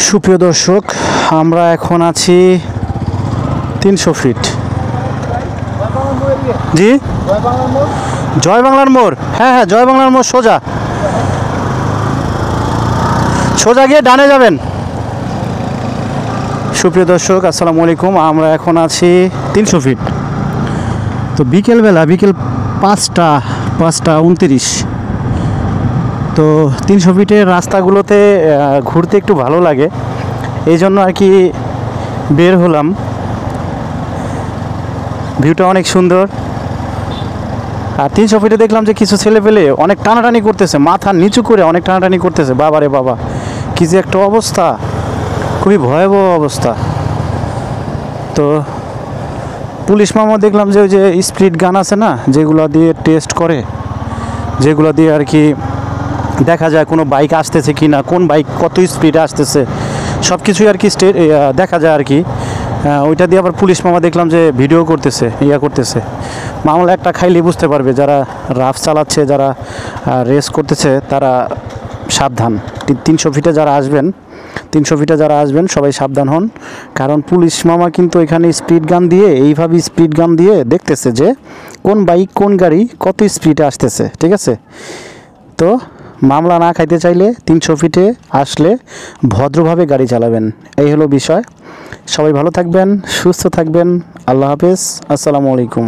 সুপ্রিয় দর্শক, আমরা এখন আছি 300 ফিট। জি, জয় বাংলার মোড়। হ্যাঁ, জয় বাংলার মোড়। সোজা সোজা গিয়ে ডানে যাবেন। সুপ্রিয় দর্শক, আসসালামু আলাইকুম। আমরা এখন আছি 300 ফিট। তো বিকেল 5টা 29। তো 300 ফিটের রাস্তাগুলোতে ঘুরতে একটু ভালো লাগে, এই জন্য আর কি বের হলাম। ভিউটা অনেক সুন্দর। আর 300 ফিটে দেখলাম যে কিছু ছেলে পেলে অনেক টানাটানি করতেছে, মাথা নিচু করে অনেক টানাটানি করতেছে। বাবারে বাবা, কি যে একটা অবস্থা, খুবই ভয়াবহ অবস্থা। তো পুলিশ মামা দেখলাম যে ওই যে স্পিড গান আছে না, যেগুলো দিয়ে টেস্ট করে, যেগুলো দিয়ে আর কি দেখা যায় কোনো বাইক আসতেছে কি না, কোন বাইক কত স্পিডে আসতেছে, সব কিছুই আর কি দেখা যায় আর কি। ওইটা দিয়ে আবার পুলিশ মামা দেখলাম যে ভিডিও করতেছে, করতেছে। মামলা একটা খাইলে বুঝতে পারবে, যারা রাফ চালাচ্ছে, যারা রেস করতেছে, তারা সাবধান। 300 ফিটে যারা আসবেন সবাই সাবধান হন। কারণ পুলিশ মামা কিন্তু এখানে এইভাবে স্পিড গান দিয়ে দেখতেছে যে কোন বাইক কোন গাড়ি কত স্পিডে আসতেছে, ঠিক আছে? তো মামলা না খাইতে চাইলে 300 ফিটে আসলে ভদ্রভাবে গাড়ি চালাবেন, এই হলো বিষয়। সবাই ভালো থাকবেন, সুস্থ থাকবেন। আল্লাহ হাফেজ, আসসালামু আলাইকুম।